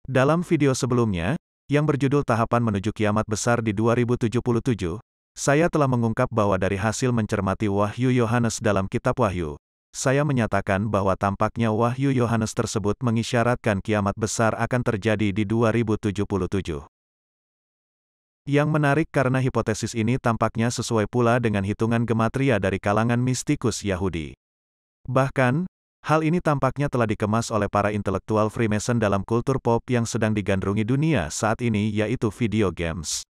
Dalam video sebelumnya, yang berjudul Tahapan Menuju Kiamat Besar di 2077, saya telah mengungkap bahwa dari hasil mencermati Wahyu Yohanes dalam Kitab Wahyu, saya menyatakan bahwa tampaknya Wahyu Yohanes tersebut mengisyaratkan kiamat besar akan terjadi di 2077. Yang menarik karena hipotesis ini tampaknya sesuai pula dengan hitungan gematria dari kalangan mistikus Yahudi. Bahkan, hal ini tampaknya telah dikemas oleh para intelektual Freemason dalam kultur pop yang sedang digandrungi dunia saat ini, yaitu video games.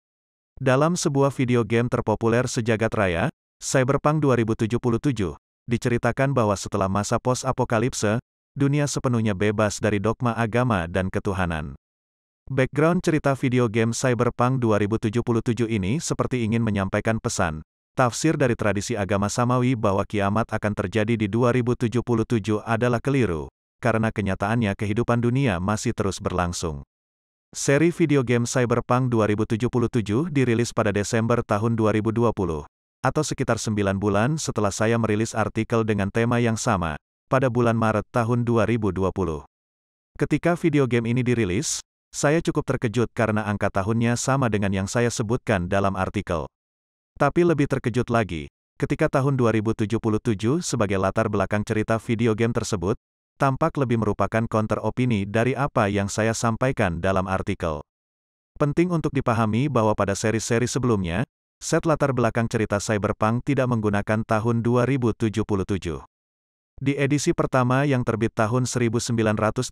Dalam sebuah video game terpopuler sejagat raya, Cyberpunk 2077, diceritakan bahwa setelah masa pos-apokalipse, dunia sepenuhnya bebas dari dogma agama dan ketuhanan. Background cerita video game Cyberpunk 2077 ini seperti ingin menyampaikan pesan, tafsir dari tradisi agama Samawi bahwa kiamat akan terjadi di 2077 adalah keliru, karena kenyataannya kehidupan dunia masih terus berlangsung. Seri video game Cyberpunk 2077 dirilis pada Desember tahun 2020, atau sekitar 9 bulan setelah saya merilis artikel dengan tema yang sama, pada bulan Maret tahun 2020. Ketika video game ini dirilis, saya cukup terkejut karena angka tahunnya sama dengan yang saya sebutkan dalam artikel. Tapi lebih terkejut lagi, ketika tahun 2077 sebagai latar belakang cerita video game tersebut, tampak lebih merupakan counter opini dari apa yang saya sampaikan dalam artikel. Penting untuk dipahami bahwa pada seri-seri sebelumnya, set latar belakang cerita Cyberpunk tidak menggunakan tahun 2077. Di edisi pertama yang terbit tahun 1988,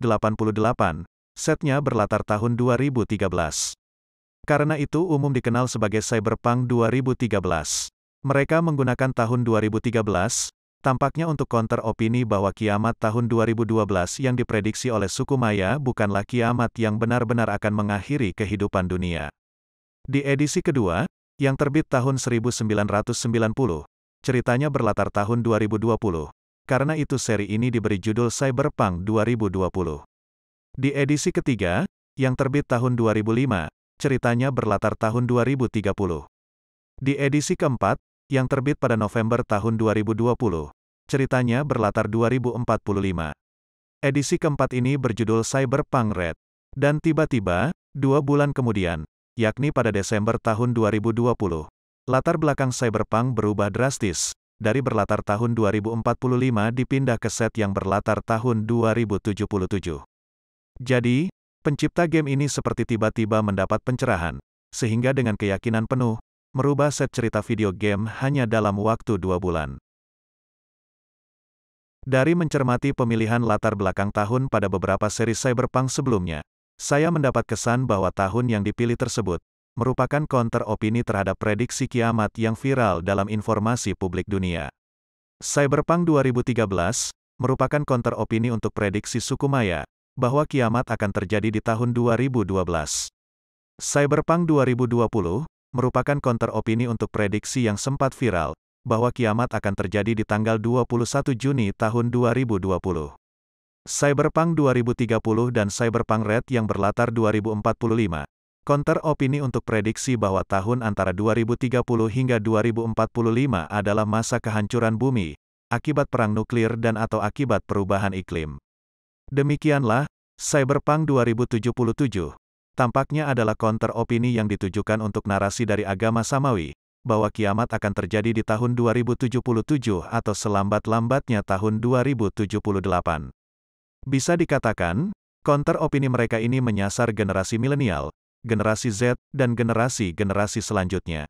setnya berlatar tahun 2013. Karena itu umum dikenal sebagai Cyberpunk 2013. Mereka menggunakan tahun 2013, tampaknya untuk counter opini bahwa kiamat tahun 2012 yang diprediksi oleh suku Maya bukanlah kiamat yang benar-benar akan mengakhiri kehidupan dunia. Di edisi kedua, yang terbit tahun 1990, ceritanya berlatar tahun 2020. Karena itu seri ini diberi judul Cyberpunk 2020. Di edisi ketiga, yang terbit tahun 2005, ceritanya berlatar tahun 2030. Di edisi keempat, yang terbit pada November tahun 2020, ceritanya berlatar 2045. Edisi keempat ini berjudul Cyberpunk Red. Dan tiba-tiba, 2 bulan kemudian, yakni pada Desember tahun 2020, latar belakang Cyberpunk berubah drastis, dari berlatar tahun 2045 dipindah ke set yang berlatar tahun 2077. Jadi, pencipta game ini seperti tiba-tiba mendapat pencerahan, sehingga dengan keyakinan penuh, merubah set cerita video game hanya dalam waktu 2 bulan. Dari mencermati pemilihan latar belakang tahun pada beberapa seri Cyberpunk sebelumnya, saya mendapat kesan bahwa tahun yang dipilih tersebut, merupakan counter opini terhadap prediksi kiamat yang viral dalam informasi publik dunia. Cyberpunk 2013, merupakan counter opini untuk prediksi suku Maya, bahwa kiamat akan terjadi di tahun 2012. Cyberpunk 2020, merupakan counter opini untuk prediksi yang sempat viral, bahwa kiamat akan terjadi di tanggal 21 Juni tahun 2020. Cyberpunk 2030 dan Cyberpunk Red yang berlatar 2045, counter opini untuk prediksi bahwa tahun antara 2030 hingga 2045 adalah masa kehancuran bumi, akibat perang nuklir dan atau akibat perubahan iklim. Demikianlah, Cyberpunk 2077, tampaknya adalah counter opini yang ditujukan untuk narasi dari agama Samawi, bahwa kiamat akan terjadi di tahun 2077 atau selambat-lambatnya tahun 2078. Bisa dikatakan, counter opini mereka ini menyasar generasi milenial, generasi Z, dan generasi-generasi selanjutnya.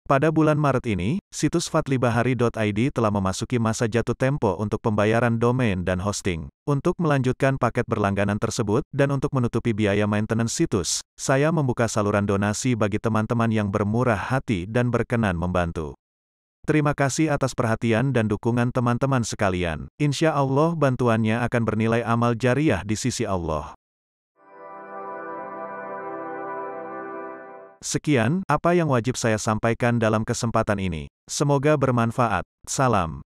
Pada bulan Maret ini, situs fatlibahari.id telah memasuki masa jatuh tempo untuk pembayaran domain dan hosting. Untuk melanjutkan paket berlangganan tersebut, dan untuk menutupi biaya maintenance situs, saya membuka saluran donasi bagi teman-teman yang bermurah hati dan berkenan membantu. Terima kasih atas perhatian dan dukungan teman-teman sekalian. Insya Allah bantuannya akan bernilai amal jariah di sisi Allah. Sekian, apa yang wajib saya sampaikan dalam kesempatan ini. Semoga bermanfaat. Salam.